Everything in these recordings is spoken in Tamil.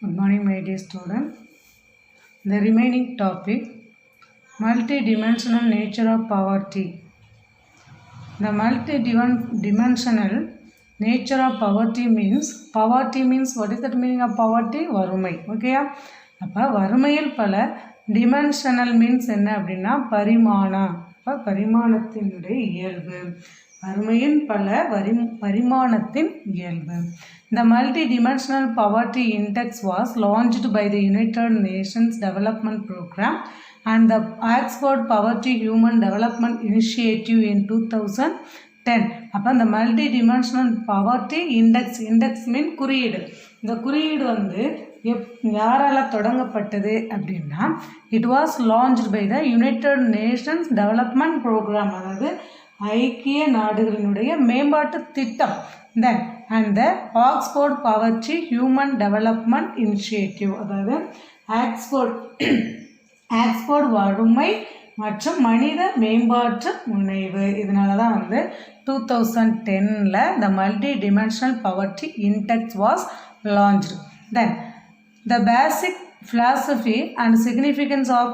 Good morning, my dear student. The remaining topic, multi-dimensional nature of poverty. The multi-dimensional nature of poverty means what is the meaning of poverty? வறுமை. ஓகேயா? அப்போ வறுமையில் பல டிமென்ஷனல் மீன்ஸ் என்ன அப்படின்னா பரிமாணம். அப்போ பரிமாணத்தினுடைய இயல்பு. வறுமையின் பல பரிமாணத்தின் இயல்பு. The multi-dimensional poverty index was launched by the United Nations Development Program and the Oxford Poverty Human Development Initiative in 2010. அப்போ இந்த multi dimensional poverty index mean குறியீடு. இந்த குறியீடு வந்து யாரால் தொடங்கப்பட்டது அப்படின்னா it was launched by the United Nations Development Programme, அதாவது ஐக்கிய நாடுகளினுடைய மேம்பாட்டு திட்டம். Then and the Oxford Poverty Human Development Initiative, அதாவது ஆக்ஸ்போர்ட் வறுமை மற்றும் மனித மேம்பாட்டு முனைவு. இதனால தான் வந்து 2010 the multi-dimensional poverty index was launched. Then the basic philosophy and significance of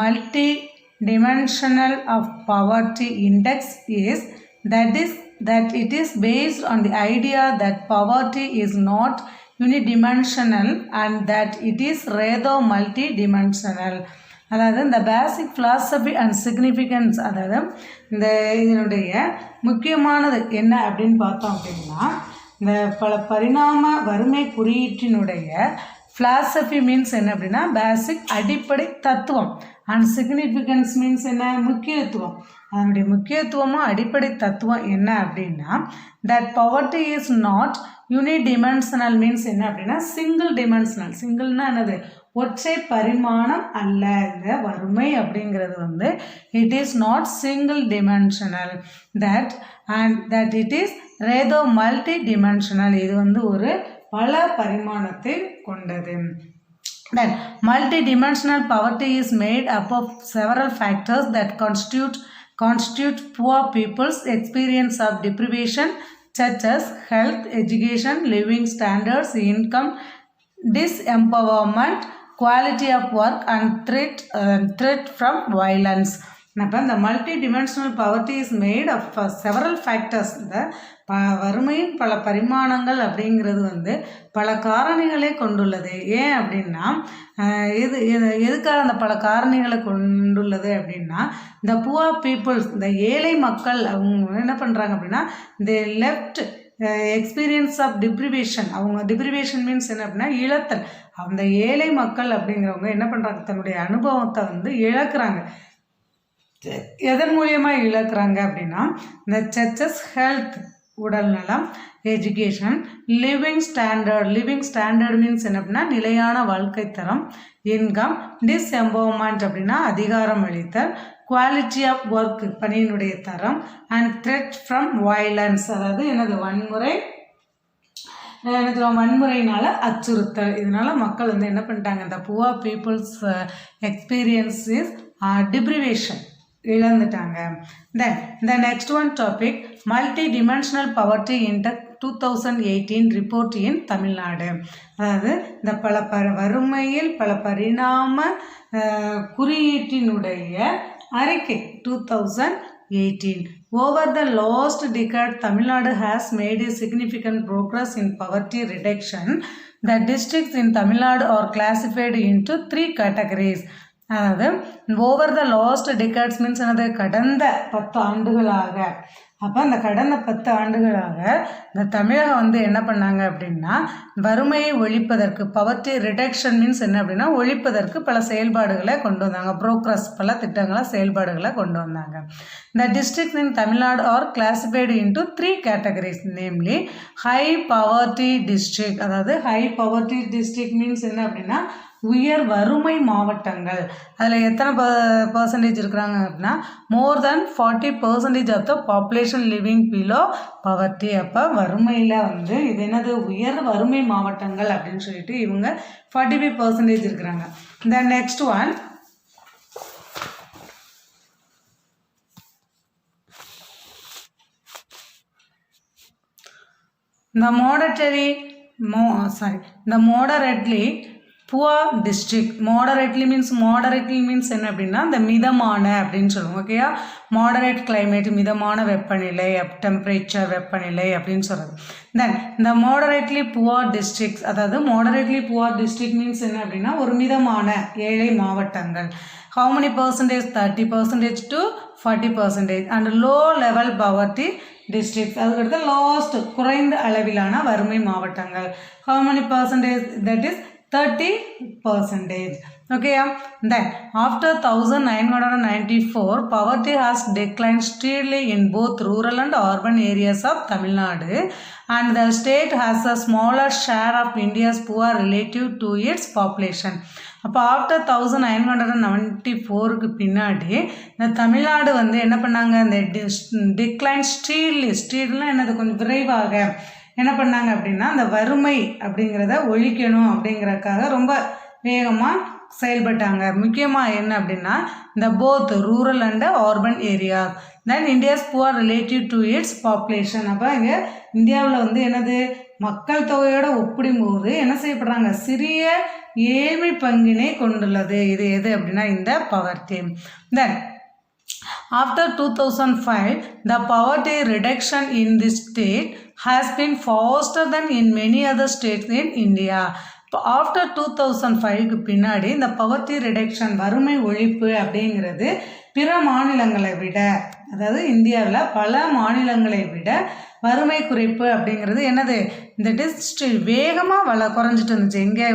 multi-dimensional of poverty index is that it is based on the idea that poverty is not unidimensional and that it is rather multi-dimensional. அதாவது இந்த பேசிக் ஃபிலாசபி அண்ட் சிக்னிஃபிகன்ஸ், அதாவது இந்த இதனுடைய முக்கியமானது என்ன அப்படின்னு பார்த்தோம் அப்படின்னா இந்த பல பரிணாம வறுமை குறியீட்டினுடைய ஃபிலாசபி மீன்ஸ் என்ன அப்படின்னா பேசிக் அடிப்படை தத்துவம், அண்ட் சிக்னிஃபிகன்ஸ் மீன்ஸ் என்ன முக்கியத்துவம். அதனுடைய முக்கியத்துவமும் அடிப்படை தத்துவம் என்ன அப்படின்னா that poverty is not unidimensional means என்ன அப்படின்னா சிங்கிள் டிமென்ஷனல். சிங்கிள்னா என்னது? ஒற்றை பரிமாணம் அல்ல. இந்த வறுமை அப்படிங்கிறது வந்து it is not single dimensional, that it is rather multi dimensional. இது வந்து ஒரு பல பரிமாணத்தை கொண்டது. Then multi-dimensional poverty is made up of several factors that constitute poor people's experience of deprivation, such as health, education, living standards, income, disempowerment, quality of work, and threat from violence. அப்போ இந்த multi dimensional poverty is made of several factors. இந்த வறுமையின் பல பரிமாணங்கள் அப்படிங்கிறது வந்து பல காரணிகளை கொண்டுள்ளது. ஏன் அப்படின்னா எதுக்காக அந்த பல காரணிகளை கொண்டுள்ளது அப்படின்னா இந்த புவர் பீப்புள்ஸ், இந்த ஏழை மக்கள் அவங்க என்ன பண்ணுறாங்க அப்படின்னா இந்த லெஃப்ட் எக்ஸ்பீரியன்ஸ் ஆஃப் டிப்ரிவேஷன். அவங்க டிப்ரிவேஷன் மீன்ஸ் என்ன அப்படின்னா இழத்தல். அந்த ஏழை மக்கள் அப்படிங்கிறவங்க என்ன பண்ணுறாங்க, தன்னுடைய அனுபவத்தை வந்து இழக்கிறாங்க. எதன் மூலியமாக இழக்கிறாங்க அப்படின்னா இந்த சர்ச்சஸ் ஹெல்த் உடல் நலம், எஜுகேஷன், லிவிங் ஸ்டாண்டர்ட் மீன்ஸ் என்ன அப்படின்னா நிலையான வாழ்க்கை தரம், இன்கம், டிஸ்எம்பவர்மெண்ட் அப்படின்னா அதிகாரம் அளித்தல், குவாலிட்டி ஆஃப் ஒர்க் பணியினுடைய தரம், அண்ட் த்ரெட் ஃப்ரம் வயலன்ஸ், அதாவது எனது வன்முறையினால அச்சுறுத்தல். இதனால மக்கள் வந்து என்ன பண்ணிட்டாங்க, இந்த poor peoples experience is deprivation, இழந்துட்டாங்க. Then the next one topic, multi-dimensional poverty index 2018 report in Tamil Nadu. அதாவது இந்த வறுமையில் பல பரிணாம குறியீட்டினுடைய அறிக்கை 2018. Over the last decade, Tamil Nadu has made a significant progress in poverty reduction. The districts in Tamil Nadu are classified into 3 categories. அதாவது over the last decades means என்னது கடந்த 10 ஆண்டுகளாக. அப்போ அந்த கடந்த 10 ஆண்டுகளாக இந்த தமிழகம் வந்து என்ன பண்ணாங்க அப்படின்னா வறுமையை ஒழிப்பதற்கு, பவர்ட்டி ரிடக்ஷன் மீன்ஸ் என்ன அப்படின்னா ஒழிப்பதற்கு பல செயல்பாடுகளை கொண்டு வந்தாங்க. ப்ரோக்ரஸ் பல திட்டங்களை செயல்பாடுகளை கொண்டு வந்தாங்க. இந்த டிஸ்ட்ரிக்ட்ஸ் இன் Tamil Nadu R classified into 3 categories, namely high poverty district. அதாவது ஹை பவர்ட்டி டிஸ்ட்ரிக்ட் மீன்ஸ் என்ன அப்படின்னா உயர் வறுமை மாவட்டங்கள். அதில் எத்தனை பர்சன்டேஜ் இருக்கிறாங்க அப்படின்னா more than 40% of the population living below poverty. அப்போ வறுமையில் வந்து இது என்னது உயர் வறுமை மாவட்டங்கள் அப்படின்னு சொல்லிட்டு இவங்க 45% இருக்கிறாங்க. இந்த next one, the monetary the moderately poor district. Moderately means என்ன அப்படின்னா இந்த மிதமான அப்படின்னு சொல்லுவோம். ஓகேயா, மாடரேட் கிளைமேட், மிதமான வெப்பநிலை, டெம்பரேச்சர், வெப்பநிலை அப்படின்னு சொல்கிறது. தென் இந்த மாடரேட்லி புவர் டிஸ்ட்ரிக்ட்ஸ், அதாவது மாடரேட்லி புவர் டிஸ்ட்ரிக்ட் மீன்ஸ் என்ன அப்படின்னா ஒரு மிதமான ஏழை மாவட்டங்கள். how many percentage? 30% to 40%. and low level poverty districts, அதுக்கடுத்து லாஸ்ட் குறைந்த அளவிலான வறுமை மாவட்டங்கள். how many percentage? that is 30%. okay, then after 1994 poverty has declined steadily in both rural and urban areas of Tamil Nadu, and the state has a smaller share of India's poor relative to its population. அப்போ ஆஃப்டர் 1994க்கு பின்னாடி இந்த தமிழ்நாடு வந்து என்ன பண்ணாங்க, இந்த டிக்ளைன் ஸ்டீல்லாம் என்னது கொஞ்சம் விரைவாக என்ன பண்ணாங்க அப்படின்னா அந்த வறுமை அப்படிங்கிறத ஒழிக்கணும் அப்படிங்கிறதுக்காக ரொம்ப வேகமாக செயல்பட்டாங்க. முக்கியமாக என்ன அப்படின்னா இந்த both rural and urban area. Then India's poor relative to its population. அப்போ இங்கே இந்தியாவில் வந்து என்னது மக்கள் தொகையோட ஒப்பிடும்போது என்ன செய்யப்படுறாங்க, சிறிய ஏழ்மை பங்கினை கொண்டுள்ளது. இது எது அப்படின்னா இந்த poverty. Then after 2005 the poverty reduction in this state has been faster than in many other states in India. After 2005க்கு பின்னாடி இந்த பவர்ட்டி ரிடக்ஷன் வறுமை ஒழிப்பு அப்படிங்கிறது பிற மாநிலங்களை விட, அதாவது இந்தியாவில் பல மாநிலங்களை விட வறுமை குறைப்பு அப்படிங்கிறது என்னது தட் இஸ் வேகமாக குறைஞ்சிட்டு இருந்துச்சு. எங்கே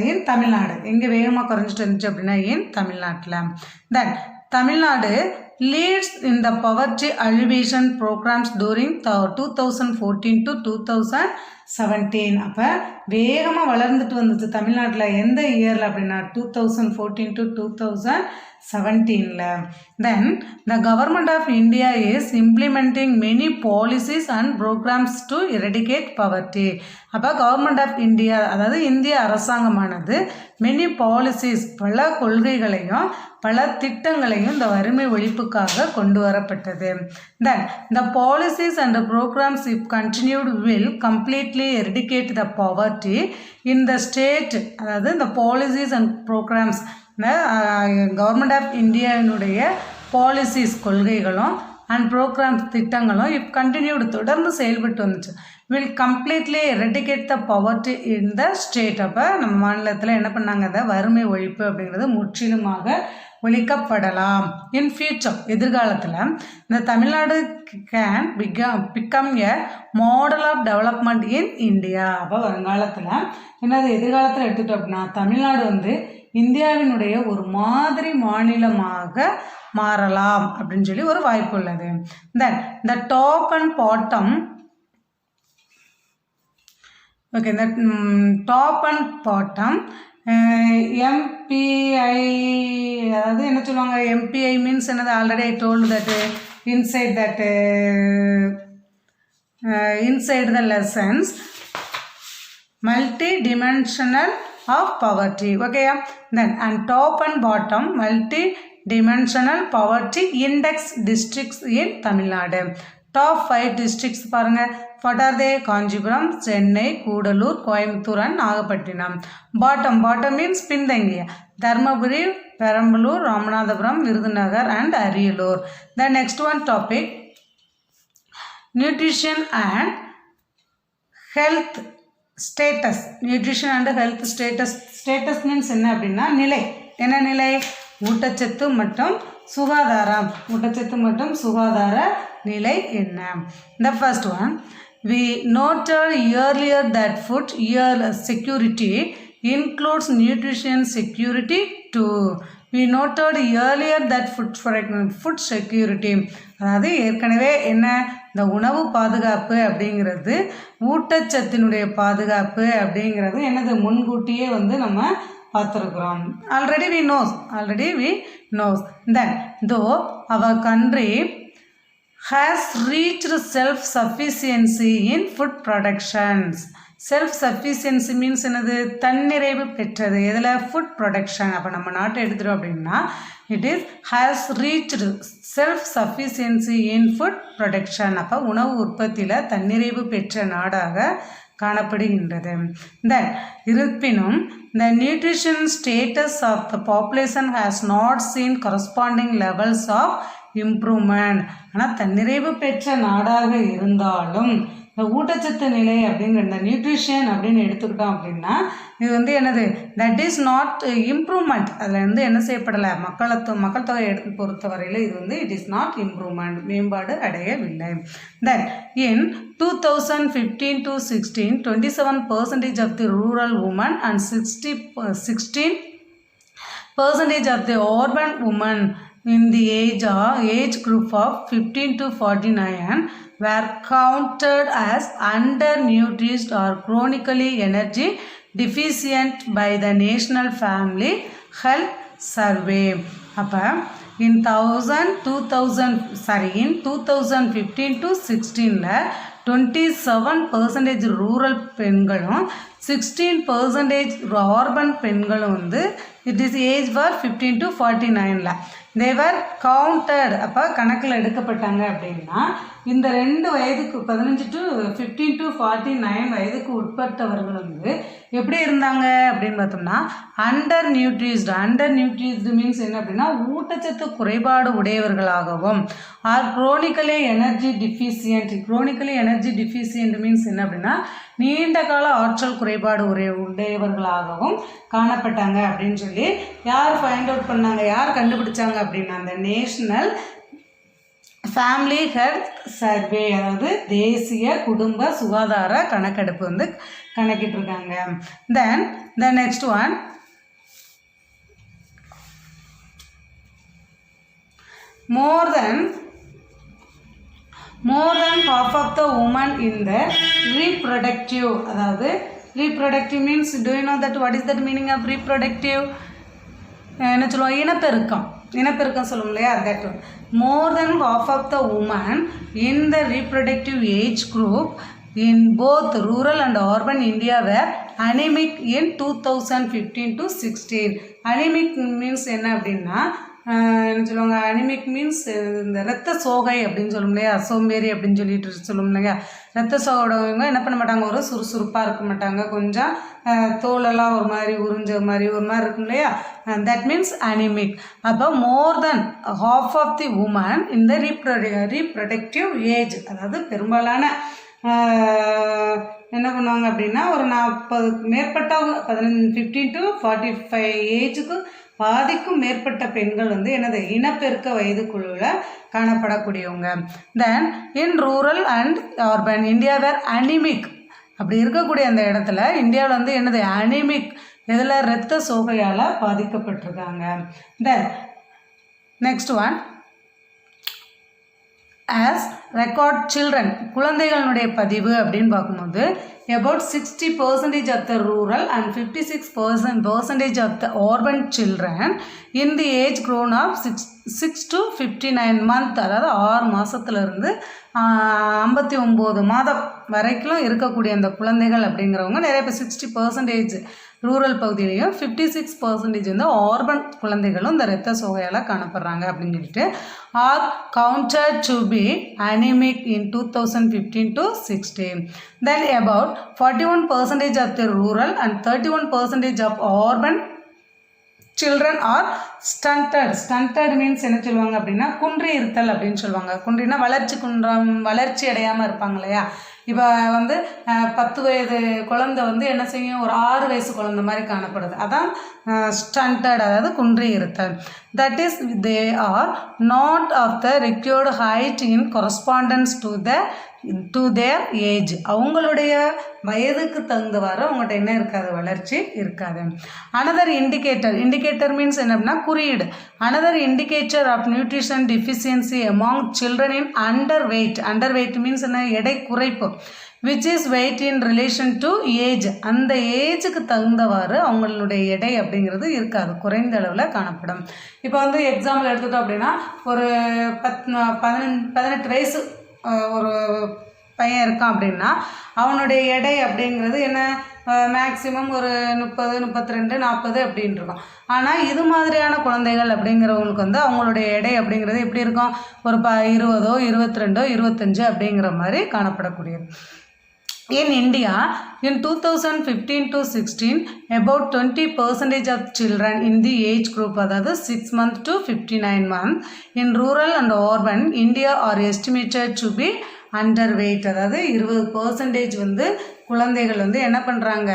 இன் தமிழ்நாடு. எங்கே வேகமாக குறைஞ்சிட்டு இருந்துச்சு அப்படின்னா இன் தமிழ்நாட்டில். தென் Tamil Nadu leads in the poverty alleviation programs during 2014 to 2017. அப்போ வேகமாக வளர்ந்துட்டு வந்துச்சு தமிழ்நாட்டில். எந்த இயரில் அப்படின்னா 2014 to 2017. Then the government of India is implementing many policies and programs to eradicate poverty. அப்போ கவர்மெண்ட் ஆஃப் இந்தியா, அதாவது இந்திய அரசாங்கமானது மெனி பாலிசிஸ், பல கொள்கைகளையும் பல திட்டங்களையும் இந்த வறுமை ஒழிப்புக்காக கொண்டு வரப்பட்டது. தென் the policies and the programs if continued will completely eradicate the poverty in the state. அதாவது இந்த policies and programmes, government of இந்தியாவினுடைய பாலிசிஸ் கொள்கைகளும் அண்ட் ப்ரோக்ராம்ஸ் திட்டங்களும் இப் கண்டினியூடு தொடர்ந்து செயல்பட்டு வந்துச்சு. Will completely eradicate the poverty in the state. அப்போ நம்ம மாநிலத்தில் என்ன பண்ணாங்க, இந்த வறுமை ஒழிப்பு அப்படிங்கிறது முற்றிலுமாக ஒழிக்கப்படலாம். இன் ஃபியூச்சர், எதிர்காலத்தில் இந்த Tamil Nadu can become a model of development in India. அப்போ வருங்காலத்தில் என்னது எதிர்காலத்தில் எடுத்துட்டோம் அப்படின்னா தமிழ்நாடு வந்து இந்தியாவினுடைய ஒரு மாதிரி மாநிலமாக மாறலாம் அப்படின்னு சொல்லி ஒரு வாய்ப்பு உள்ளது. Then the top and bottom, okay, இந்த டாப் அண்ட் பாட்டம் எம்பிஐ, அதாவது என்ன சொல்லுவாங்க, எம்பிஐ மீன்ஸ் என்னது, already I told that inside the lessons multi-dimensional of poverty. okay, then and top and bottom multi-dimensional poverty index districts in Tamil Nadu. top 5 districts பாருங்க. what are they? Kanchipuram, Chennai, Gudalur, Coimbatore and Nagapattinam. bottom means பின்தங்கிய Dharmapuri, Perambalur, Ramanathapuram, Virudhunagar and Ariyalur. the next one topic nutrition and health status. nutrition and health status. status means என்ன அப்படின்னா நிலை. என்ன நிலை? ஊட்டச்சத்து மற்றும் சுகாதாரம். ஊட்டச்சத்து மற்றும் சுகாதார நிலை என்ன? the first one, we noted earlier that food security includes nutrition security too. we noted earlier that food security, அதாவது ஏற்கனவே என்ன, இந்த உணவு பாதுகாப்பு அப்படிங்கிறது ஊட்டச்சத்தினுடைய பாதுகாப்பு அப்படிங்கிறது என்னது முன்கூட்டியே வந்து நம்ம பார்த்துருக்குறோம். already we knows that though our country has reached self-sufficiency in food productions. self-sufficiency means என்னது, தன்னிறைவு பெற்றது. இதில் ஃபுட் ப்ரொடக்ஷன். அப்போ நம்ம நாட்டை எடுத்துட்டோம் அப்படின்னா it is has reached self-sufficiency in food production. அப்போ உணவு உற்பத்தியில் தன்னிறைவு பெற்ற நாடாக காணப்படுகின்றது. இருப்பினும் the nutrition status of the population has not seen corresponding levels of improvement. ஆனால் தன்னிறைவு பெற்ற நாடாக இருந்தாலும் இந்த ஊட்டச்சத்து நிலை அப்படிங்கிற இந்த நியூட்ரிஷன் அப்படின்னு எடுத்துக்கிட்டோம் அப்படின்னா இது வந்து என்னது, தட் இஸ் நாட் இம்ப்ரூவ்மெண்ட். அதில் வந்து என்ன செய்யப்படலை, மக்கள் தொகை எடுத்து பொறுத்தவரையில் இது வந்து இட் இஸ் நாட் இம்ப்ரூவ்மெண்ட், மேம்பாடு அடையவில்லை. தென் இன் 2015 to 16, 27% of the rural women and 16% of the urban women in the age group of 15 to 49 were counted as undernourished or chronically energy deficient by the National Family Health Survey. அப்போ in 2015 to 16 27% ரூரல் பெண்களும் 16% அர்பன் பெண்களும் வந்து it is age for 15 to 49 they were counted. அப்போ கணக்கில் எடுக்கப்பட்டாங்க அப்படின்னா இந்த 2 வயதுக்கு 15 to 15 to 49 வயதுக்கு உட்பட்டவர்கள் வந்து எப்படி இருந்தாங்க அப்படின்னு பார்த்தோம்னா அண்டர் நியூட்ரிஸ்டு மீன்ஸ் என்ன அப்படின்னா ஊட்டச்சத்து குறைபாடு உடையவர்களாகவும் ஆர் குரோனிக்கலி எனர்ஜி டிஃபிஷியன்ட் மீன்ஸ் என்ன அப்படின்னா நீண்ட கால ஆற்றல் குறைபாடு உடையவர்களாகவும் காணப்பட்டாங்க அப்படின்னு சொல்லி யார் ஃபைண்ட் அவுட் பண்ணாங்க, யார் கண்டுபிடிச்சாங்க அப்படின்னா அந்த நேஷனல் ஃபேமிலி ஹெல்த் சர்வே, அதாவது தேசிய குடும்ப சுகாதார கணக்கெடுப்பு வந்து கணக்கிட்டிருக்காங்க. Then the next one, more than half of the women in the reproductive, அதாவது reproductive means do you know that what is that meaning of reproductive? என்ன சொல்லுவோம், இனப்பெருக்கம் சொல்லும் இல்லையா, that one. More than half of the women in the reproductive age group in both rural and urban India were anemic in 2015 to 16. Anemic means என்ன அப்படின்னா என்ன சொல்லுவாங்க, அனிமிக் மீன்ஸ் இந்த ரத்த சோகை அப்படின்னு சொல்லும் இல்லையா, சோம்பேறி அப்படின்னு சொல்லிட்டு சொல்லும் இல்லையா, ரத்த சோகையோடவங்க என்ன பண்ண மாட்டாங்க, ஒரு சுறுசுறுப்பாக இருக்க மாட்டாங்க, கொஞ்சம் தோலெல்லாம் ஒரு மாதிரி உறிஞ்ச மாதிரி இருக்கும் இல்லையா, தட் மீன்ஸ் அனிமிக். அப்போ மோர் தென் ஹாஃப் ஆஃப் தி உமன் இந்த ரீப்ரொடக்டிவ் ஏஜ், அதாவது பெரும்பாலான என்ன பண்ணுவாங்க அப்படின்னா ஒரு 40 மேற்பட்டவங்க 15 to 45 ஏஜுக்கு பாதிக்கும் மேற்பட்ட பெண்கள் வந்து என்னது இனப்பெருக்க வயதுக்குள்ள காணப்படக்கூடியவங்க. Then in rural and urban India were anaemic. அப்படி இருக்கக்கூடிய அந்த இடத்துல இந்தியாவில் வந்து என்னது அனிமிக், இதில் இரத்த சோகையால் பாதிக்கப்பட்டிருக்காங்க. Then next one, as record children, குழந்தைகளுடைய பதிவு அப்படின்னு பார்க்கும்போது about 60% of the rural and 56% of the urban children in the age grown of 6 to 59 month, அதாவது 6 மாதத்துலேருந்து 59 மாதம் வரைக்கும் இருக்கக்கூடிய அந்த குழந்தைகள் அப்படிங்கிறவங்க நிறைய பேர் 60% ரூரல் பகுதியிலையும் 56% வந்து ஆர்பன் குழந்தைகளும் இந்த இரத்த சோகையால் காணப்படுறாங்க அப்படின்னு சொல்லிட்டு are counted to be anaemic in 2015 to 16. Then about 41% of the rural and 31% of urban children are stunted. Stunted means என்ன சொல்லுவாங்க அப்படின்னா குன்றி இருத்தல் அப்படின்னு சொல்லுவாங்க. குன்றினா வளர்ச்சி அடையாமல் இருப்பாங்க இல்லையா. இப்போ வந்து 10 வயது குழந்தை வந்து என்ன செய்யும், ஒரு 6 வயசு குழந்தை மாதிரி காணப்படுது, அதான் ஸ்டண்டட், அதாவது குன்றி இருத்தல். That is they are not of the required height in correspondence to their age. அவங்களுடைய வயதுக்கு தகுந்தவாறு அவங்கள்ட்ட என்ன இருக்காது, வளர்ச்சி இருக்காது. அனதர் இண்டிகேட்டர் மீன்ஸ் என்ன அப்படின்னா குறியீடு. Another indicator of nutrition deficiency among children in under weight means என்ன, எடை குறைப்பு, which is weight in relation to age. அந்த ஏஜுக்கு தகுந்தவாறு அவங்களுடைய எடை அப்படிங்கிறது இருக்காது, குறைந்த அளவில் காணப்படும். இப்போ வந்து எக்ஸாம்பிள் எடுத்துட்டோம் அப்படின்னா ஒரு 18 வயசு ஒரு பையன் இருக்கான் அப்படின்னா அவனுடைய எடை அப்படிங்கிறது என்ன, மேக்ஸிமம் ஒரு 30, 32, 40 அப்படின்னு இருக்கும். ஆனால் இது மாதிரியான குழந்தைகள் அப்படிங்கிறவங்களுக்கு வந்து அவங்களுடைய எடை அப்படிங்கிறது எப்படி இருக்கும், ஒரு 20, 22, 25 அப்படிங்கிற மாதிரி காணப்படக்கூடியது. In India, in 2015 to 16, about 20% of children in the age group, அதாவது 6 months to 59 months, in rural and urban India are estimated to be underweight. அதாவது 20% வந்து குழந்தைகள் வந்து என்ன பண்ணுறாங்க,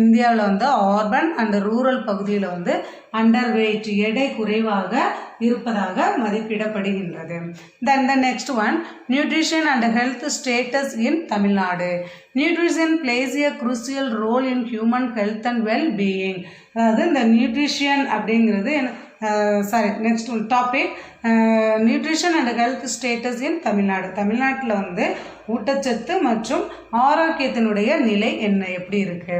இந்தியாவில் வந்து ஆர்பன் அண்ட் ரூரல் பகுதியில் வந்து அண்டர் வெயிட், எடை குறைவாக இருப்பதாக மதிப்பிடப்படுகின்றது. தென் the next one, nutrition and health status in Tamil Nadu. Nutrition place a crucial role in human health and well being. அதாவது இந்த நியூட்ரிஷன் அப்படிங்கிறது next topic, nutrition and health status இன் தமிழ்நாடு. தமிழ்நாட்டில் வந்து ஊட்டச்சத்து மற்றும் ஆரோக்கியத்தினுடைய நிலை என்ன, எப்படி இருக்கு.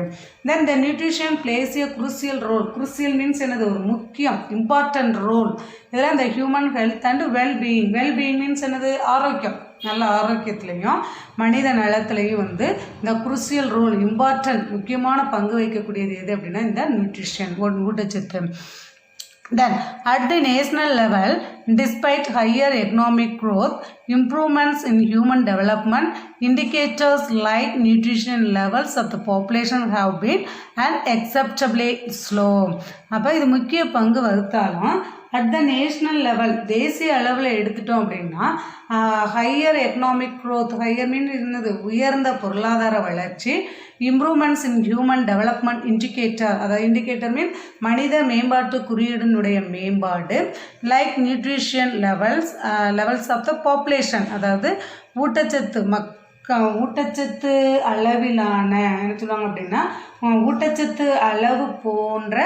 தென் த நியூட்ரிஷன் பிளேஸ் எ குரூசியல் ரோல். குரூசியல் மீன்ஸ் என்னது, ஒரு முக்கியம், இம்பார்ட்டன்ட் ரோல். இதெல்லாம் இந்த human health and well being. Well being means என்னது, ஆரோக்கியம், நல்ல ஆரோக்கியத்திலையும் மனித நலத்திலையும் வந்து இந்த குரூசியல் ரோல், இம்பார்ட்டன்ட், முக்கியமான பங்கு வகிக்கக்கூடியது எது அப்படின்னா இந்த நியூட்ரிஷன், ஊட்டச்சத்து. Then, at the national level, despite higher economic growth, improvements in human development, indicators like nutrition levels of the population have been unacceptably slow. அப்போ இது முக்கிய பங்கு வகுத்தாலும் அட் த நேஷ்னல் லெவல், தேசிய அளவில் எடுத்துட்டோம் அப்படின்னா higher economic growth, higher mean இருந்தது உயர்ந்த பொருளாதார வளர்ச்சி, improvements in human development indicator, அதாவது இண்டிகேட்டர் மீன் மனித மேம்பாட்டு குறியீடுனுடைய மேம்பாடு, like nutrition levels of the population, அதாவது ஊட்டச்சத்து அளவிலான என்ன சொல்லுவாங்க அப்படின்னா ஊட்டச்சத்து அளவு போன்ற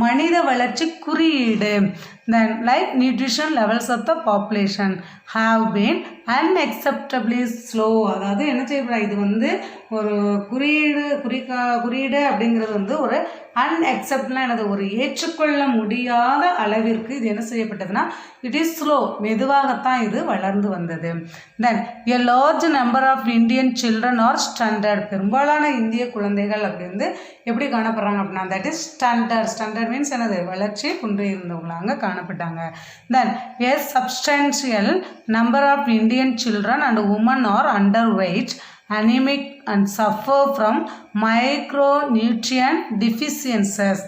மனித வளர்ச்சி குறியீடு. Then like nutrition levels of the population have been unacceptably slow. அதாவது என்ன செய்யப்படாது, இது வந்து ஒரு குறியீடு அப்படிங்கிறது வந்து ஒரு அன்அக்செப்ட்னா என்னது, ஒரு ஏற்றுக்கொள்ள முடியாத அளவிற்கு இது என்ன செய்யப்பட்டதுன்னா இட் இஸ் ஸ்லோ, மெதுவாகத்தான் இது வளர்ந்து வந்தது. Then a large number of Indian children are stunted. பெரும்பாலான இந்திய குழந்தைகள் அப்படி வந்து எப்படி காணப்படுறாங்க அப்படின்னா தட் இஸ் ஸ்டாண்டர்ட் மீன்ஸ் என்னது, வளர்ச்சி குன்றி இருந்தவங்களாங்க காணப்பட்டாங்க. Then a substantial number of Indian children and women are underweight, anemic and suffer from micronutrient deficiencies.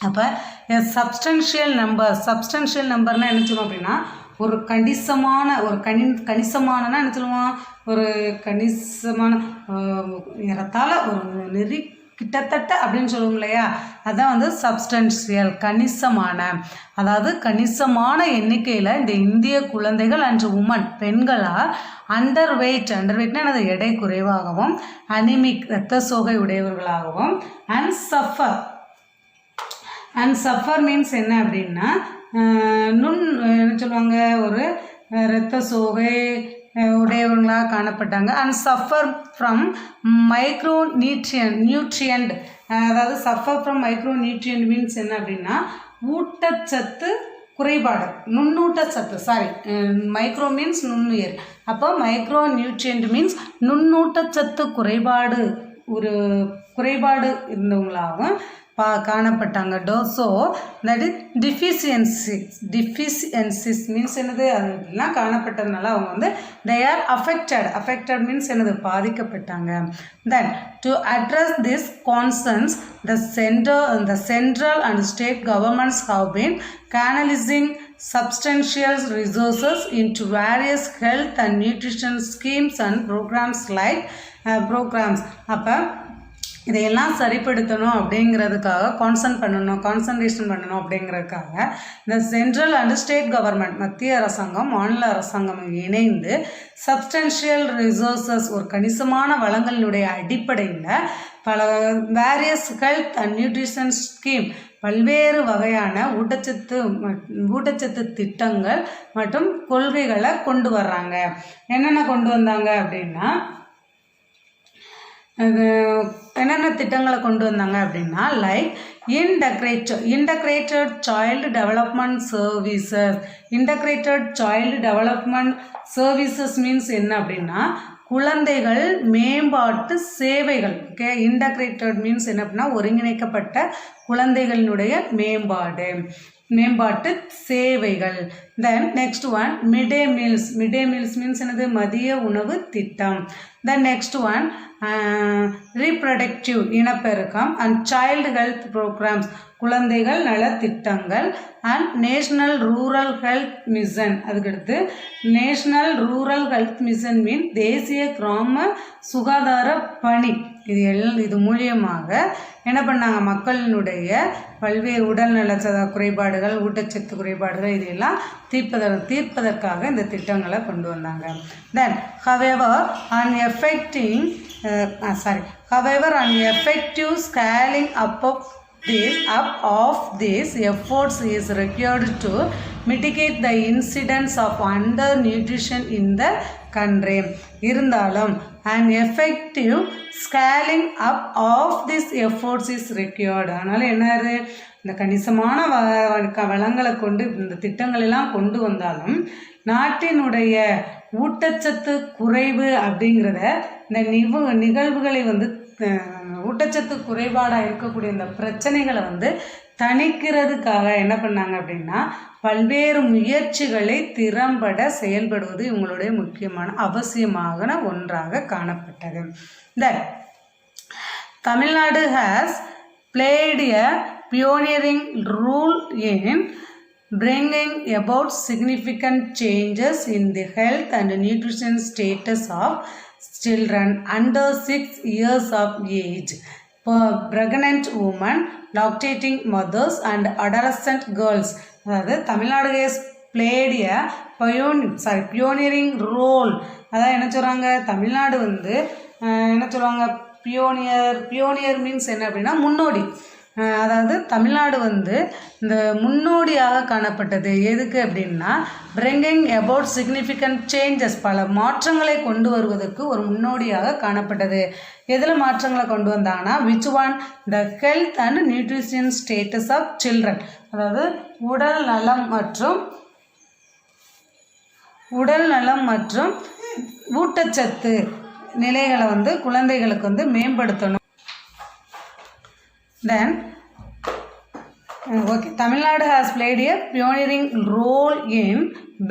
அப்போ சப்ஸ்டன்ஷியல் நம்பர்னால் என்ன சொல்லுவோம் அப்படின்னா ஒரு கணிசமானனா என்ன சொல்லுவோம், ஒரு கணிசமான ஏறத்தாழ ஒரு கிட்டத்தட்ட அப்படின்னு சொல்லுவோம் இல்லையா, அதுதான் வந்து சப்ஸ்டன்ஷியல், கணிசமான. அதாவது கணிசமான எண்ணிக்கையில் இந்த இந்திய குழந்தைகள் அன்று உமன் பெண்களால் அண்டர் வெயிட்னா எனது எடை குறைவாகவும், அனிமிக் இரத்த சோகை உடையவர்களாகவும், அண்ட் சஃபர் மீன்ஸ் என்ன அப்படின்னா என்ன சொல்லுவாங்க, ஒரு இரத்த சோகை உடையவங்களாக காணப்பட்டாங்க. அண்ட் சஃபர் ஃப்ரம் நியூட்ரியன்ட், அதாவது சஃபர் ஃப்ரம் மைக்ரோநியூட்ரியன்ட் மீன்ஸ் என்ன அப்படின்னா ஊட்டச்சத்து குறைபாடு, நுண்ணூட்டச்சத்து, மைக்ரோ மீன்ஸ் நுண்ணுயிர், அப்போ மைக்ரோ நியூட்ரியன்ட் மீன்ஸ் நுண்ணூட்டச்சத்து குறைபாடு இருந்தவங்களாகவும் காணப்பட்டாங்க. So that is deficiencies means என்னது, அதெல்லாம் காணப்பட்டதுனால அவங்க வந்து தே ஆர் அஃபெக்டட் மீன்ஸ் என்னது, பாதிக்கப்பட்டாங்க. Then to address this concerns the central and state governments have been canalizing substantial resources into various health and nutrition schemes and programs like அப்போ இதையெல்லாம் சரிப்படுத்தணும் அப்படிங்கிறதுக்காக கான்சன்ட்ரேஷன் பண்ணணும் அப்படிங்கிறதுக்காக இந்த சென்ட்ரல் அண்ட் ஸ்டேட் கவர்மெண்ட், மத்திய அரசாங்கம் மாநில அரசாங்கம் இணைந்து சப்ஸ்டன்ஷியல் ரிசோர்ஸஸ், ஒரு கணிசமான வளங்களினுடைய அடிப்படையில் பல various health and nutrition scheme, பல்வேறு வகையான ஊட்டச்சத்து திட்டங்கள் மற்றும் கொள்கைகளை கொண்டு வர்றாங்க. என்னென்ன கொண்டு வந்தாங்க அப்படின்னா என்னென்ன திட்டங்களை கொண்டு வந்தாங்க அப்படின்னா like integrated child development services means என்ன அப்படின்னா குழந்தைகள் மேம்பாட்டு சேவைகள். ஓகே, இன்டகிரேட்டட் மீன்ஸ் என்ன அப்படின்னா ஒருங்கிணைக்கப்பட்ட குழந்தைகளினுடைய மேம்பாடு. மேம்பாட்டு சேவைகள். தென் நெக்ஸ்ட் ஒன் மிட் டே மீல்ஸ். மிட் டே மீல்ஸ் மீன்ஸ் என்னது? மதிய உணவு திட்டம். தென் நெக்ஸ்ட் ஒன் ரீப்ரொடக்டிவ் இனப்பெருக்கம் அண்ட் சைல்டு ஹெல்த் ப்ரோக்ராம்ஸ் குழந்தைகள் நலத்திட்டங்கள் and national rural health mission. அதுக்கடுத்து நேஷ்னல் ரூரல் ஹெல்த் மிஷன் மீன் தேசிய கிராம சுகாதார பணி. இது மூலியமாக என்ன பண்ணாங்க? மக்களினுடைய பல்வேறு உடல்நல குறைபாடுகள், ஊட்டச்சத்து குறைபாடுகள் இதையெல்லாம் தீர்ப்பதற்காக இந்த திட்டங்களை கொண்டு வந்தாங்க. தென் on effective scaling up of these efforts is required to mitigate the incidence of undernutrition in the country. இருந்தாலும் an effective scaling up of these efforts is required. அதனால் என்னது? இந்த கணிசமான வளங்களை கொண்டு இந்த திட்டங்களெல்லாம் கொண்டு வந்தாலும் நாட்டினுடைய ஊட்டச்சத்து குறைவு அப்படிங்கிறத இந்த நிகழ்வுகளை ஊட்டச்சத்து குறைபாடாக இருக்கக்கூடிய இந்த பிரச்சனைகளை தணிக்கிறதுக்காக என்ன பண்ணாங்க அப்படின்னா பல்வேறு முயற்சிகளை திறம்பட செயல்படுவது இவங்களுடைய முக்கியமான அவசியமான ஒன்றாக காணப்பட்டது. Tamil Nadu has played a pioneering role in bringing about significant changes in the health and nutrition status of children under 6 years of age, pregnant women, lactating mothers and adolescent girls. அதாவது Tamil Nadu has played a pioneering role. அதாவது என்ன சொல்கிறாங்க? தமிழ்நாடு என்ன சொல்லுவாங்க? பியோனியர் மீன்ஸ் என்ன அப்படின்னா முன்னோடி. அதாவது தமிழ்நாடு இந்த முன்னோடியாக காணப்பட்டது. எதுக்கு அப்படின்னா bringing about significant changes, பல மாற்றங்களை கொண்டு வருவதற்கு ஒரு முன்னோடியாக காணப்பட்டது. எதில் மாற்றங்களை கொண்டு வந்தாங்கன்னா which one? the health and nutrition status of children. அதாவது உடல் நலம் மற்றும் ஊட்டச்சத்து நிலைகளை குழந்தைகளுக்கு மேம்படுத்தணும். Then Tamil Nadu has played a pioneering role in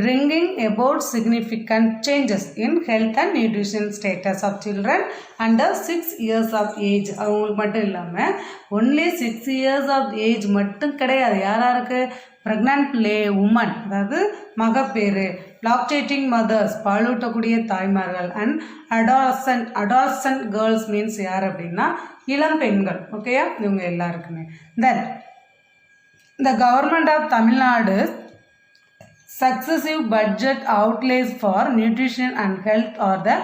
bringing about significant changes in health and nutrition status of children under 6 years of age. அவங்களுக்கு மட்டும் இல்லாமல் only 6 years of age மட்டும் கிடையாது. யாராருக்கு? pregnant woman, அதாவது மகப்பேறு, lactating mothers, பாலூட்டக்கூடிய தாய்மார்கள், அண்ட் adolescent girls மீன்ஸ் யார் அப்படின்னா இளம் பெண்கள். ஓகேயா? இவங்க எல்லாருக்குமே. தென் the government of Tamil Nadu successive budget outlays for nutrition and health are the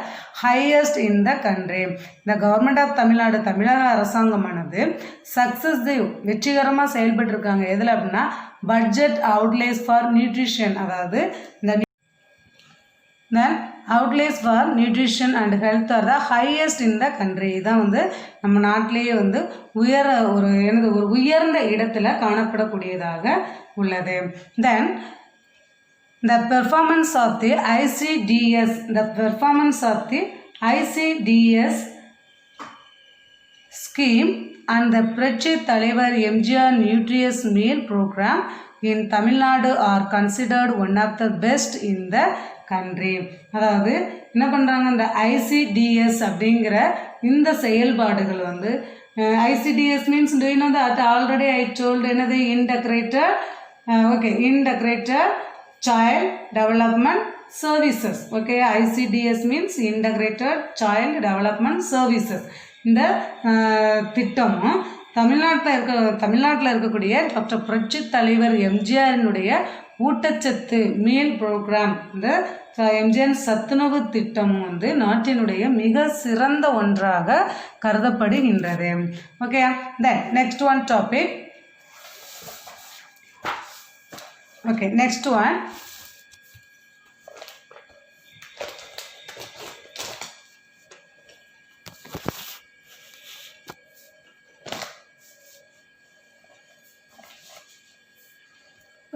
highest in the country. The government of Tamil Nadu, தமிழக அரசாங்கமானது சக்சஸிவ் வெற்றிகரமாக செயல்பட்டு இருக்காங்க. எதில் அப்படின்னா budget outlays for nutrition, அதாவது the outlays for nutrition and health are the highest in the country. இதான் நம்ம நாட்டிலேயே ஒரு உயர்ந்த இடத்துல காணப்படக்கூடியதாக உள்ளது. Then the performance of the ICDS scheme and the புரட்சி தலைவர் MGR nutritious meal program in Tamil Nadu are considered one of the best in the country. அதாவது என்ன பண்ணுறாங்க? இந்த ICDS அப்படிங்கிற இந்த செயல்பாடுகள் ICDS means do you know that already I told என்னது? integrated child development services. okay, ICDS means integrated child development services. இந்த திட்டமும் தமிழ்நாட்டில் இருக்கக்கூடிய டாக்டர் புரட்சி தலைவர் எம்ஜிஆரினுடைய ஊட்டச்சத்து மீல் ப்ரோக்ராம், இந்த எம்ஜிஆர் சத்துணவு திட்டம் நாட்டினுடைய மிக சிறந்த ஒன்றாக கருதப்படுகின்றது. Okay, then next one topic. Okay, next one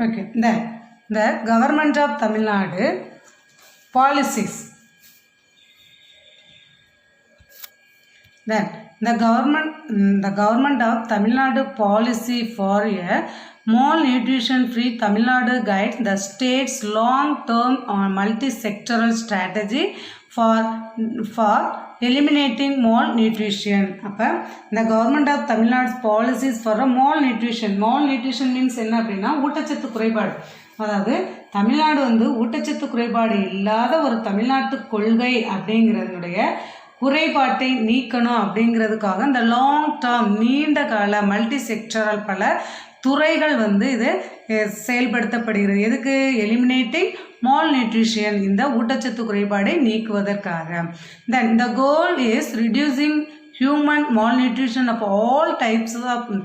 okay, then the government of Tamil Nadu policies. Then the government of Tamil Nadu policy for a malnutrition free Tamil Nadu guides the state's long-term multi-sectoral strategy for eliminating malnutrition. அப்போ the government of Tamil Nadu's policies for a malnutrition means என்ன அப்படின்னா ஊட்டச்சத்து குறைபாடு. அதாவது தமிழ்நாடு வந்து ஊட்டச்சத்து குறைபாடு இல்லாத ஒரு தமிழ்நாட்டு கொள்கை அப்படிங்கிறதுனுடைய குறைபாட்டை நீக்கணும் அப்படிங்கிறதுக்காக இந்த லாங் டேர்ம் நீண்ட கால மல்டி செக்டரல் பல துறைகள் வந்து இது செயல்படுத்தப்படுகிறது. எதுக்கு? எலிமினேட்டிங் மால் நியூட்ரிஷன், இந்த ஊட்டச்சத்து குறைபாடை நீக்குவதற்காக. தென் the goal is reducing human malnutrition of all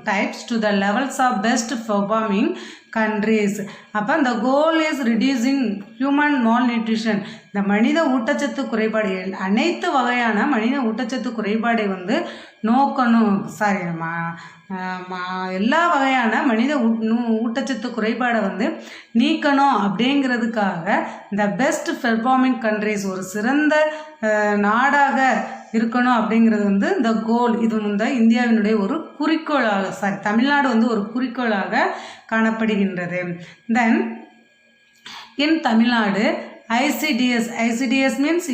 types to the levels of best performing countries. அப்போ the goal is reducing human malnutrition, இந்த மனித ஊட்டச்சத்து குறைபாடு அனைத்து வகையான மனித ஊட்டச்சத்து குறைபாடை வந்து நோக்கணும். எல்லா வகையான மனித ஊட்டச்சத்து குறைபாடை வந்து நீக்கணும் அப்படிங்கிறதுக்காக இந்த பெஸ்ட் பெர்ஃபார்மிங் கண்ட்ரிஸ், ஒரு சிறந்த நாடாக இருக்கணும் அப்படிங்கிறது வந்து இந்த கோல். இது வந்து இந்தியாவினுடைய ஒரு குறிக்கோளாக, தமிழ்நாடு வந்து ஒரு குறிக்கோளாக காணப்படுகின்றது. தென் இன் Tamil Nadu ICDS means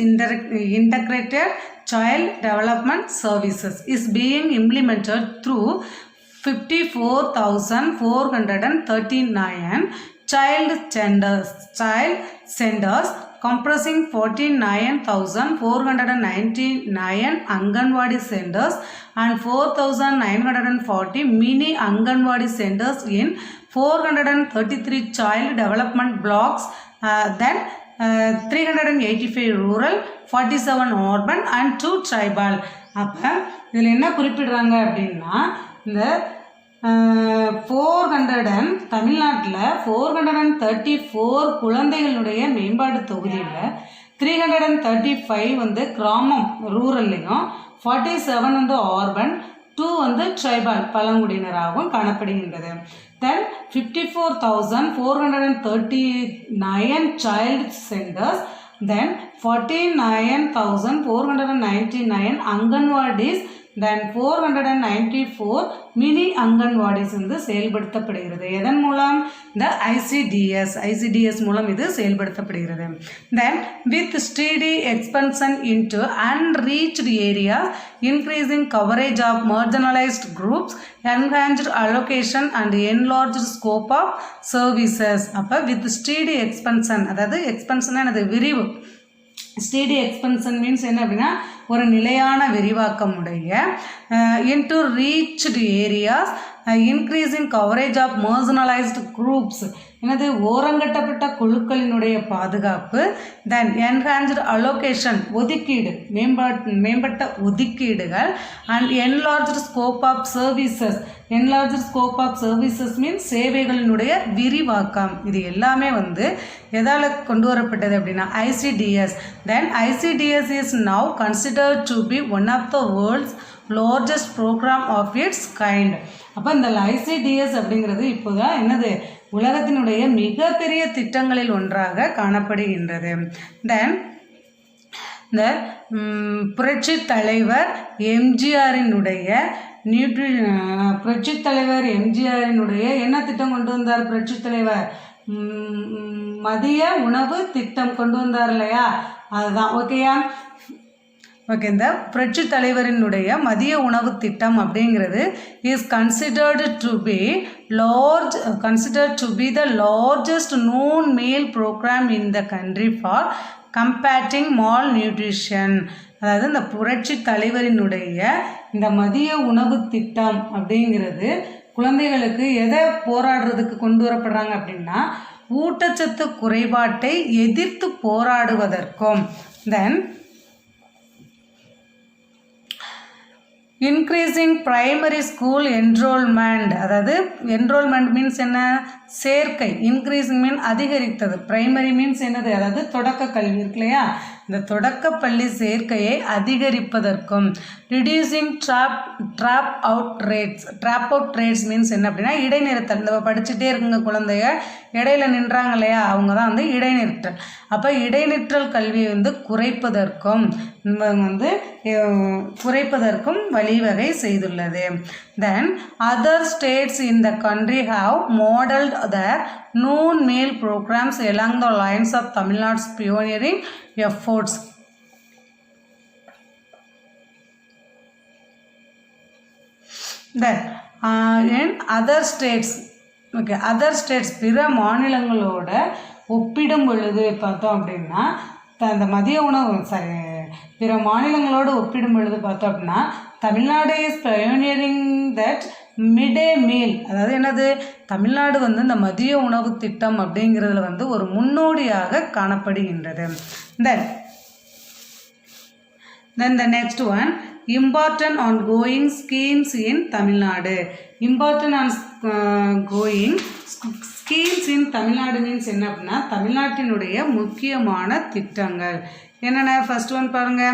Integrated Child Development Services is being implemented through 54,439 child centers comprising 49,499 Anganwadi centers and 4,940 mini Anganwadi centers in 433 child development blocks, then 385 rural, 47 urban and 2 tribal. அப்போ இதில் என்ன குறிப்பிடுறாங்க அப்படின்னா, இந்த 400 தமிழ்நாட்டில் 434 குழந்தைகளுடைய மேம்பாடு தொகுதியில் 335 வந்து கிராமம் ரூரல்லையும், 47 வந்து ஆர்பன், 2 வந்து ட்ரைபல் பழங்குடியினராகவும் காணப்படுகின்றது. Then 54,439 child centers, then 49,499 Anganwadis, then 494 mini Anganwadis வந்து செயல்படுத்தப்படுகிறது. எதன் மூலம்? இந்த ஐசிடிஎஸ் மூலம் இது செயல்படுத்தப்படுகிறது. Then with steady expansion into unreached area, increasing coverage of marginalised groups, enhanced allocation and enlarged scope of services. அப்போ வித் ஸ்டெடி எக்ஸ்பென்ஷன், அதாவது எக்ஸ்பென்ஷன் எனது விரிவு. ஸ்டெடி எக்ஸ்பென்ஷன் மீன்ஸ் என்ன அப்படின்னா ஒரு நிலையான விரிவாக்கம் உடைய, into reached areas, increasing coverage of marginalised groups, எனது ஓரங்கட்டப்பட்ட குழுக்களினுடைய பாதுகாப்பு, தென் என்ஹான்ஸ்டு அலோகேஷன் ஒதுக்கீடு, மேம்பட்ட ஒதுக்கீடுகள், and enlarged scope of services. Enlarged scope of services means சேவைகளினுடைய விரிவாக்கம். இது எல்லாமே வந்து எதால் கொண்டு வரப்பட்டது அப்படின்னா ICDS. Then ICDS is now considered to be one of the world's largest programme of its kind. அப்போ இந்த ஐசிடிஎஸ் அப்படிங்கிறது இப்போதான் என்னது உலகத்தினுடைய மிகப்பெரிய திட்டங்களில் ஒன்றாக காணப்படுகின்றது. தென் இந்த புரட்சி தலைவர் எம்ஜிஆரினுடைய என்ன திட்டம் கொண்டு வந்தார்? புரட்சி தலைவர் மதிய உணவு திட்டம் கொண்டு வந்தார் இல்லையா, அதுதான். ஓகேயா? ஓகே, இந்த புரட்சி தலைவரினுடைய மதிய உணவு திட்டம் அப்படிங்கிறது is considered to be the largest noon meal programme in the country for combating malnutrition. அதாவது இந்த புரட்சி தலைவரினுடைய இந்த மதிய உணவு திட்டம் அப்படிங்கிறது குழந்தைகளுக்கு எதை போராடுறதுக்கு கொண்டு வரப்படுறாங்க அப்படின்னா ஊட்டச்சத்து குறைபாட்டை எதிர்த்து போராடுவதற்கும். தென் இன்க்ரீசிங் பிரைமரி ஸ்கூல் என்ரோல்மெண்ட், அதாவது என்ரோல்மெண்ட் மீன்ஸ் என்ன? சேர்க்கை. இன்க்ரீசிங் மீன் அதிகரித்தது, பிரைமரி மீன்ஸ் என்னது? அதாவது தொடக்க கல்வி இருக்கு இல்லையா, இந்த தொடக்கப்பள்ளி சேர்க்கையை அதிகரிப்பதற்கும் reducing drop out rates means என்ன அப்படின்னா இடைநிறுத்தல். இந்த படிச்சுட்டே இருக்குங்க குழந்தைய இடையில நின்றாங்க இல்லையா, அவங்க தான் வந்து இடைநிறுத்தல். அப்போ இடைநிற்றல் கல்வியை வந்து குறைப்பதற்கும் வழிவகை செய்துள்ளது. Then other states in the country have modeled their noon meal programs along the lines of Tamil Nadu's pioneering efforts. Then in other states, other states பிற மாநிலங்களோட ஒப்பிடும் பொழுது பார்த்தோம் அப்படின்னா அந்த மதிய உணவு பிற மாநிலங்களோடு ஒப்பிடும் பொழுது பார்த்தோம் அப்படின்னா தமிழ்நாடு இஸ் பயோனியரிங் தட் மிடே மீல், அதாவது என்னது, தமிழ்நாடு வந்து இந்த மதிய உணவு திட்டம் அப்படிங்கிறதுல வந்து ஒரு முன்னோடியாக காணப்படுகின்றது. Then the next one, important ongoing schemes in Tamil Nadu. Important ongoing schemes in Tamil Nadu means என்ன அப்படின்னா தமிழ்நாட்டினுடைய முக்கியமான திட்டங்கள் என்னென்ன. ஃபர்ஸ்ட் ஒன் பாருங்க,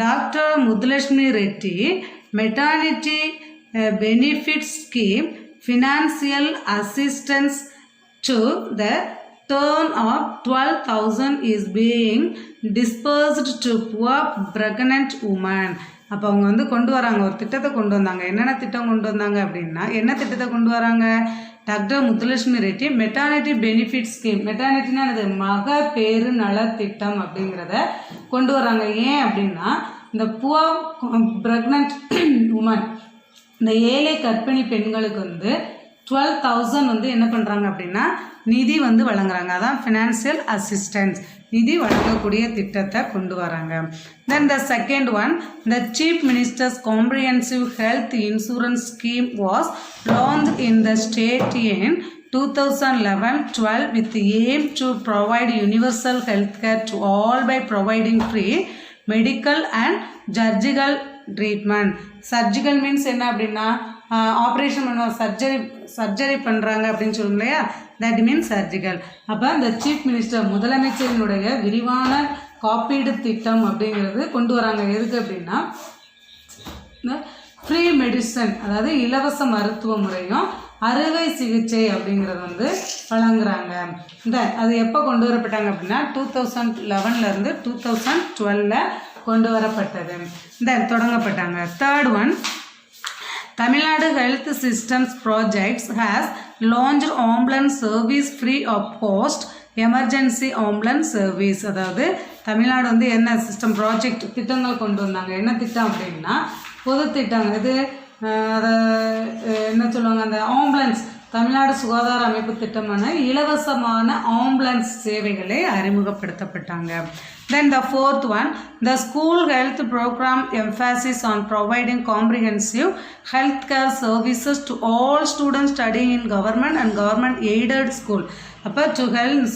doctor Muthulakshmi Reddy maternity benefit scheme, financial assistance to the turn of 12,000 is being dispersed to poor pregnant women. அப்போ அவங்க வந்து கொண்டு வராங்க, ஒரு திட்டத்தை கொண்டு வந்தாங்க. என்னென்ன திட்டம் கொண்டு வந்தாங்க அப்படின்னா, என்ன திட்டத்தை கொண்டு வராங்க, doctor Muthulakshmi Reddy maternity benefit scheme. மெட்டர்னிட்டினா அது மகப்பேறு நலத்திட்டம் அப்படிங்கிறத கொண்டு வராங்க. ஏன் அப்படின்னா இந்த புவர் ப்ரெக்னன்ட் உமன், இந்த ஏழை கர்ப்பிணி பெண்களுக்கு வந்து 12,000 வந்து என்ன பண்ணுறாங்க அப்படின்னா நிதி வந்து வழங்குறாங்க. அதான் ஃபினான்சியல் அசிஸ்டன்ஸ், நிதி வழங்கக்கூடிய திட்டத்தை கொண்டு வராங்க. Then the second one, the chief minister's comprehensive health insurance scheme was launched in the state in 2011-12 with the aim to provide universal health care to all by providing free medical and surgical treatment. Surgical means என்ன அப்படின்னா ஆப்ரேஷன் பண்ணுவோம், சர்ஜரி பண்ணுறாங்க அப்படின்னு சொல்லுவோம் இல்லையா, தட் மீன்ஸ் சர்ஜிக்கல். அப்போ இந்த சீஃப் மினிஸ்டர் முதலமைச்சரினுடைய விரிவான காப்பீடு திட்டம் அப்படிங்கிறது கொண்டு வராங்க. எதுக்கு அப்படின்னா ஃப்ரீ மெடிசன், அதாவது இலவச மருத்துவ முறையும் அறுவை சிகிச்சை அப்படிங்கிறது வந்து வழங்குறாங்க. அது எப்போ கொண்டு வரப்பட்டாங்க அப்படின்னா 2011 2012 கொண்டு வரப்பட்டது, தொடங்கப்பட்டாங்க. Third one, Tamilnadu Health Systems Projects has launched ambulance service free of cost emergency ambulance service. அதாவது தமிழ்நாடு வந்து என்ன சிஸ்டம் ப்ராஜெக்ட் திட்டங்கள் கொண்டு வந்தாங்க. என்ன திட்டம் அப்படின்னா பொது திட்டம். இது அதை என்ன சொல்லுவாங்க, அந்த ஆம்புலன்ஸ் தமிழ்நாடு சுகாதார அமைப்பு திட்டமான இலவசமான ஆம்புலன்ஸ் சேவைகளை அறிமுகப்படுத்தப்பட்டாங்க. Then the fourth one, the school health program emphasis on providing comprehensive healthcare services to all students studying in government and government aided school. அப்போ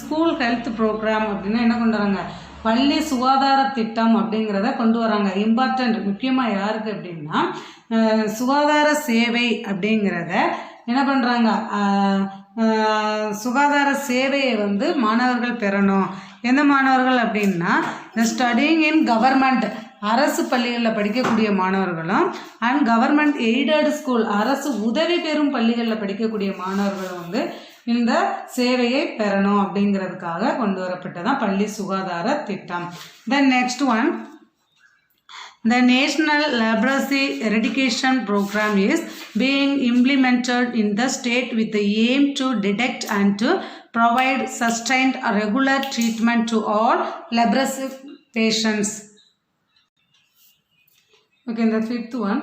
ஸ்கூல் ஹெல்த் ப்ரோக்ராம் அப்படின்னா என்ன கொண்டு வராங்க, பள்ளி சுகாதார திட்டம் அப்படிங்கிறத கொண்டு வராங்க. இம்பார்ட்டண்ட், முக்கியமாக யாருக்கு அப்படின்னா சுகாதார சேவை அப்படிங்கிறத என்ன பண்ணுறாங்க, சுகாதார சேவையை வந்து மாணவர்கள் பெறணும். எந்த மாணவர்கள் அப்படின்னா இந்த ஸ்டடிங் இன் கவர்மெண்ட், அரசு பள்ளிகளில் படிக்கக்கூடிய மாணவர்களும் அண்ட் கவர்மெண்ட் எய்டட் ஸ்கூல், அரசு உதவி பெறும் பள்ளிகளில் படிக்கக்கூடிய மாணவர்களும் வந்து இந்த சேவையை பெறணும் அப்படிங்கிறதுக்காக கொண்டு வரப்பட்டதான் பள்ளி சுகாதார திட்டம். Then next one, the National Leprosy Eradication Program is being implemented in the state with the aim to detect and to provide sustained regular treatment to all leprosy patients. Okay, the fifth one,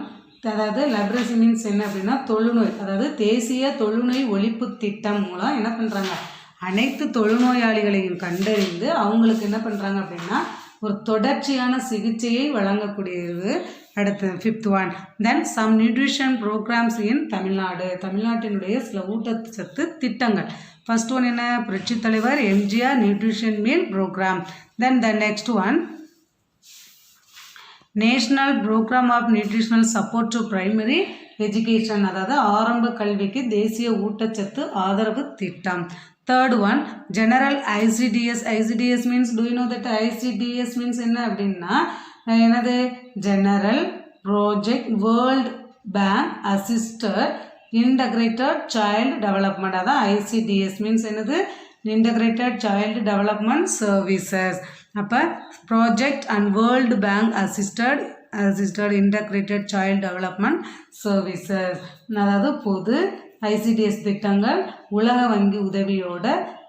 அதாவது லெப்ரசி மீன்ஸ் என்ன அப்படின்னா தொழுநோய், அதாவது தேசிய தொழுநோய் ஒழிப்பு திட்டம் மூலம் என்ன பண்ணுறாங்க, அனைத்து தொழுநோயாளிகளையும் கண்டறிந்து அவங்களுக்கு என்ன பண்ணுறாங்க அப்படின்னா ஒரு தொடர்ச்சியான சிகிச்சையை வழங்கக்கூடியது. அடுத்து fifth one, then some nutrition programmes in Tamil Nadu, தமிழ்நாட்டினுடைய சில ஊட்டச்சத்து திட்டங்கள். ஃபர்ஸ்ட் ஒன் என்ன, புரட்சி தலைவர் MGR nutrition meal programme. Then the next one, national programme of nutritional support to primary education, அதாவது ஆரம்ப கல்விக்கு தேசிய ஊட்டச்சத்து ஆதரவு திட்டம். Third one, general ICDS. ICDS means, do you know that ICDS means என்ன அப்படின்னா என்னது general project world bank assisted integrated child development. அதான் ICDS means என்னது integrated child development services. அப்போ project and world bank assisted integrated child development services. அதாவது பொது ICDS திட்டங்கள் உலக வங்கி உதவியோட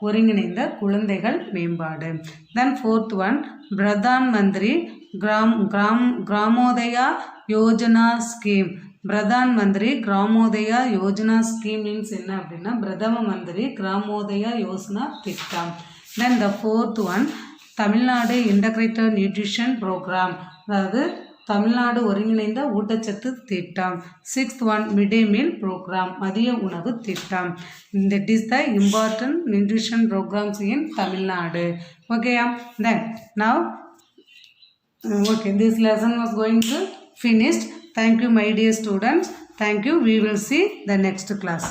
ஒருங்கிணைந்த குழந்தைகள் மேம்பாடு. Then fourth one, Pradhan Mantri கிராமோதயா Yojana scheme. Pradhan Mantri கிராமோதயா Yojana scheme means என்ன அப்படின்னா பிரதம மந்திரி கிராமோதயா யோஜனா திட்டம். Then the fourth one, Tamil Nadu integrated nutrition programme, அதாவது தமிழ்நாடு ஒருங்கிணைந்த ஊட்டச்சத்து திட்டம். Sixth one, mid day meal programme, மதிய உணவு திட்டம். That is the important nutrition programs in Tamil Nadu. ஓகேயா? Then now okay, this lesson was going to finished. Thank you my dear students. Thank you. We will see the next class.